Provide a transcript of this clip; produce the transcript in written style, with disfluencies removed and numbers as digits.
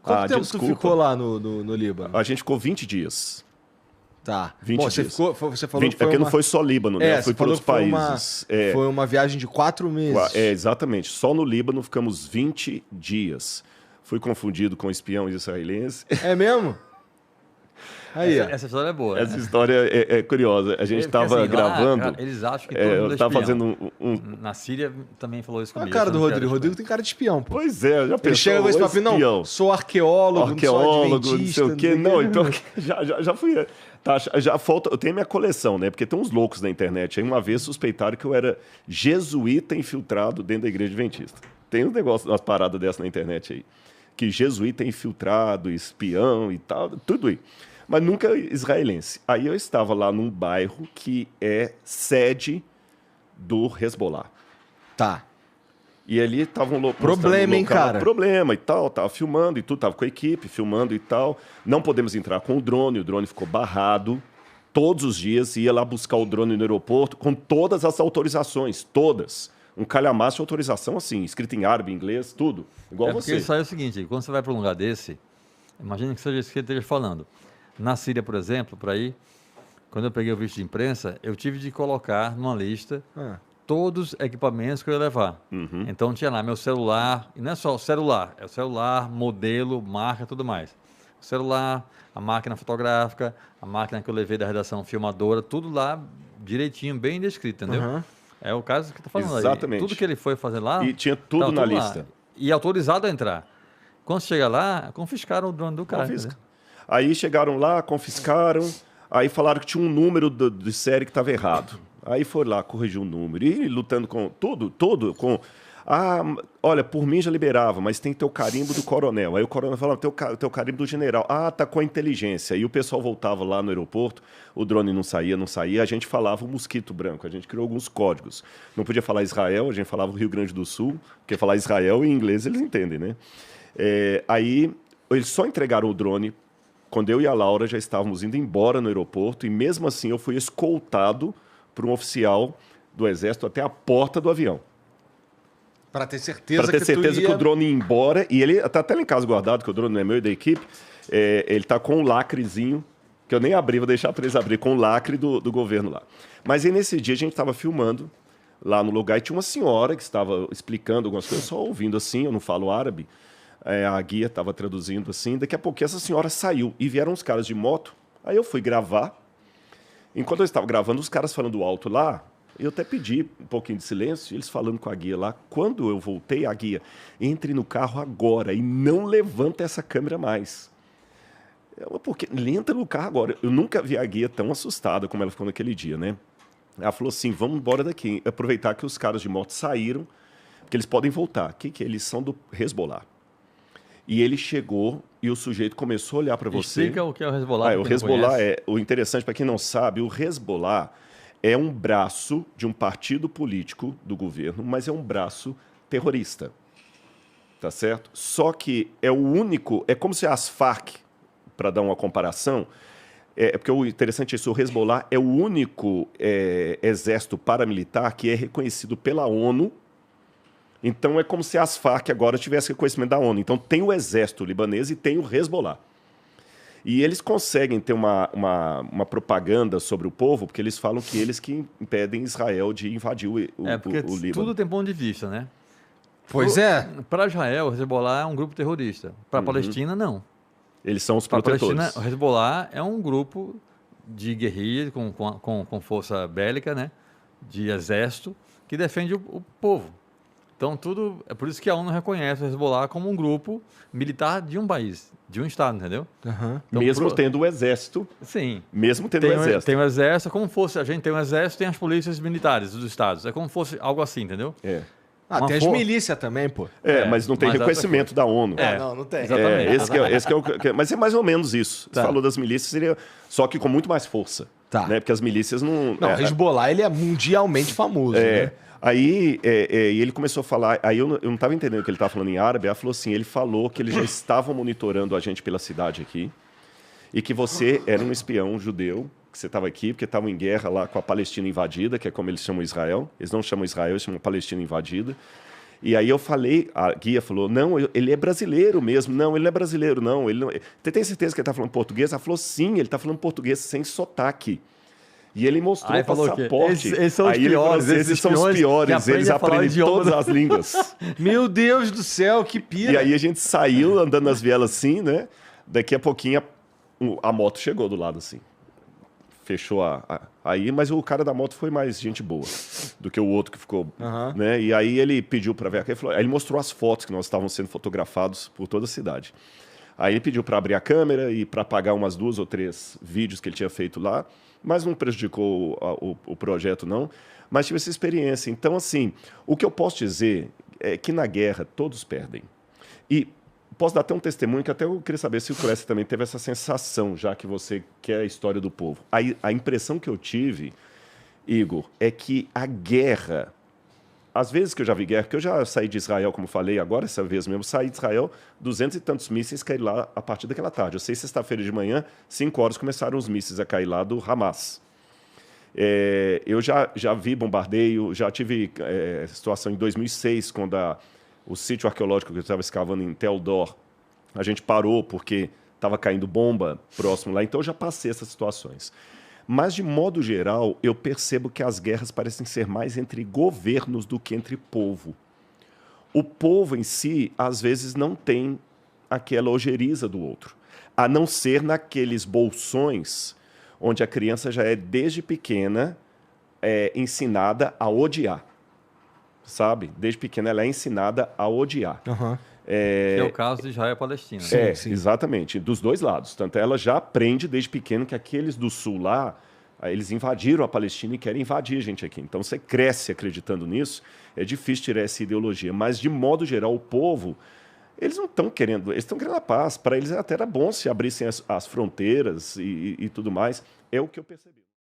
Quanto tempo tu ficou lá no Líbano? A gente ficou 20 dias. Tá. 20 Bom, dias. você falou que foi porque não foi só Líbano, né? Eu fui para outros países. Foi uma viagem de 4 meses. Exatamente. Só no Líbano ficamos 20 dias. Fui confundido com espião israelense. É mesmo? Aí, essa história é boa. Essa história é curiosa. A gente estava assim, gravando. Lá, eles acham que todo mundo é espião. Fazendo Na Síria também falou isso comigo. A cara do Rodrigo. O Rodrigo tem cara de espião, pô. Pois é, já pensou. Ele chega com esse papinho, não, sou arqueólogo, não sou adventista. Não sei o quê. Não, então já fui... Tá, já falta... Eu tenho a minha coleção, né? Porque tem uns loucos na internet. Aí uma vez suspeitaram que eu era jesuíta infiltrado dentro da igreja adventista. Tem uns negócios, umas paradas dessas na internet aí. Que jesuíta infiltrado, espião e tal, tudo aí. Mas nunca israelense. Aí eu estava lá num bairro que é sede do Hezbollah. Tá. E ali estavam... Problema, hein, cara? Problema e tal, tava filmando e tudo, tava com a equipe, filmando e tal. Não podemos entrar com o drone ficou barrado. Todos os dias ia lá buscar o drone no aeroporto com todas as autorizações, todas. Um calhamaço de autorização assim, escrito em árabe, inglês, tudo. Igual você. Porque isso aí é o seguinte, quando você vai para um lugar desse, imagina que seja isso que ele esteja falando. Na Síria, por exemplo, para ir, quando eu peguei o visto de imprensa, eu tive de colocar numa lista todos os equipamentos que eu ia levar. Uhum. Então tinha lá meu celular, e não é só o celular, é o celular, modelo, marca, tudo mais. O celular, a máquina fotográfica, a máquina que eu levei da redação filmadora, tudo lá direitinho, bem descrito, entendeu? Uhum. É o caso que eu tô falando. Exatamente. Aí. Tudo que ele foi fazer lá... E tinha tudo na lista. Lá. E autorizado a entrar. Quando chega lá, confiscaram o drone do cara. Confisca. Aí chegaram lá, confiscaram, aí falaram que tinha um número de série que estava errado. Aí foi lá, corrigiu o número. E lutando com tudo, com... olha, por mim já liberava, mas tem que ter o carimbo do coronel. Aí o coronel falava, tem o carimbo do general. Tá com a inteligência. E o pessoal voltava lá no aeroporto, o drone não saía. A gente falava o mosquito branco, a gente criou alguns códigos. Não podia falar Israel, a gente falava o Rio Grande do Sul, porque falar Israel em inglês eles entendem, né? Aí eles só entregaram o drone quando eu e a Laura já estávamos indo embora no aeroporto, e mesmo assim eu fui escoltado por um oficial do Exército até a porta do avião. Para ter certeza, que o drone ia embora. E ele está até lá em casa guardado, que o drone não é meu e da equipe. Ele está com um lacrezinho, que eu nem abri, vou deixar para eles abrir, com o lacre do governo lá. Mas aí nesse dia a gente estava filmando lá no lugar e tinha uma senhora que estava explicando algumas coisas, só ouvindo assim, eu não falo árabe. A guia estava traduzindo assim. Daqui a pouco essa senhora saiu e vieram uns caras de moto. Aí eu fui gravar. Enquanto eu estava gravando, os caras falando alto lá, eu até pedi um pouquinho de silêncio, eles falando com a guia lá. Quando eu voltei, a guia, entre no carro agora e não levanta essa câmera mais. Porque ele entra no carro agora. Eu nunca vi a guia tão assustada como ela ficou naquele dia, né? Ela falou assim, vamos embora daqui. Aproveitar que os caras de moto saíram, porque eles podem voltar. O que é? Eles são do Hezbollah. E ele chegou e o sujeito começou a olhar para você. Explica o que é o Hezbollah. O Hezbollah o interessante, para quem não sabe, o Hezbollah é um braço de um partido político do governo, mas é um braço terrorista. Tá certo? Só que é o único, é como se as Farc, para dar uma comparação, porque o interessante é isso, o Hezbollah é o único exército paramilitar que é reconhecido pela ONU. Então, é como se as Farc agora tivessem reconhecimento da ONU. Então, tem o exército libanês e tem o Hezbollah. E eles conseguem ter uma propaganda sobre o povo, porque eles falam que eles que impedem Israel de invadir o Líbano. Tudo tem ponto de vista, né? Pois é. Para Israel, o Hezbollah é um grupo terrorista. Para a Palestina, não. Eles são os protetores. Para a Palestina, o Hezbollah é um grupo de guerrilha com força bélica, né? De exército, que defende o povo. Então, é por isso que a ONU reconhece o Hezbollah como um grupo militar de um país, de um Estado, entendeu? Uhum. Então, mesmo tendo o exército. Sim. Mesmo tendo o exército. Tem o exército, é como fosse, a gente tem o exército, tem as polícias militares dos Estados. É como fosse algo assim, entendeu? Tem as milícias também, pô. Mas não tem reconhecimento da ONU. Não tem. Exatamente. Mas é mais ou menos isso. Você falou das milícias, só que com muito mais força. Tá. Né? Porque as milícias não... Não, o Hezbollah ele é mundialmente famoso, né? Aí ele começou a falar, aí eu não estava entendendo o que ele estava falando em árabe, ela falou assim, ele falou que eles já estavam monitorando a gente pela cidade aqui, e que você era um espião judeu, que você estava aqui, porque estavam em guerra lá com a Palestina invadida, que é como eles chamam Israel. Eles não chamam Israel, eles chamam Palestina invadida. E aí eu falei, a guia falou, não, ele é brasileiro mesmo. Não, ele não é brasileiro, não. Ele não... Você tem certeza que ele está falando português? Ela falou, sim, ele está falando português sem sotaque. E ele mostrou o passaporte. Esses são os piores. Esses são os piores. Eles aprendem todas as línguas. Meu Deus do céu, que pira. E aí a gente saiu andando nas vielas assim, né? Daqui a pouquinho a moto chegou do lado assim. Fechou aí, mas o cara da moto foi mais gente boa do que o outro que ficou, né? E aí ele pediu para ver, aí ele mostrou as fotos que nós estávamos sendo fotografados por toda a cidade. Aí ele pediu para abrir a câmera e para apagar umas 2 ou 3 vídeos que ele tinha feito lá, mas não prejudicou o projeto, não. Mas tive essa experiência. Então, assim, o que eu posso dizer é que na guerra todos perdem. E posso dar até um testemunho que até eu queria saber se o Clécio também teve essa sensação, já que você quer a história do povo. A impressão que eu tive, Igor, é que a guerra... Às vezes que eu já vi guerra, porque eu já saí de Israel, como falei agora, essa vez mesmo, saí de Israel, 200 e tantos mísseis caíram lá a partir daquela tarde. Eu sei, sexta-feira de manhã, 5 horas, começaram os mísseis a cair lá do Hamas. Eu já vi bombardeio, já tive situação em 2006, quando o sítio arqueológico que eu estava escavando em Tel Dor, a gente parou porque estava caindo bomba próximo lá, então eu já passei essas situações. Mas, de modo geral, eu percebo que as guerras parecem ser mais entre governos do que entre povo. O povo em si, às vezes, não tem aquela ojeriza do outro, a não ser naqueles bolsões onde a criança já é, desde pequena, ensinada a odiar. Sabe? Desde pequena ela é ensinada a odiar. Que é o caso de Israel e Palestina. Sim. Exatamente, dos dois lados. Tanto ela já aprende desde pequeno que aqueles do sul lá, eles invadiram a Palestina e querem invadir a gente aqui. Então você cresce acreditando nisso, é difícil tirar essa ideologia. Mas, de modo geral, o povo, eles não estão querendo, eles estão querendo a paz. Para eles até era bom se abrissem as fronteiras e tudo mais. É o que eu percebi.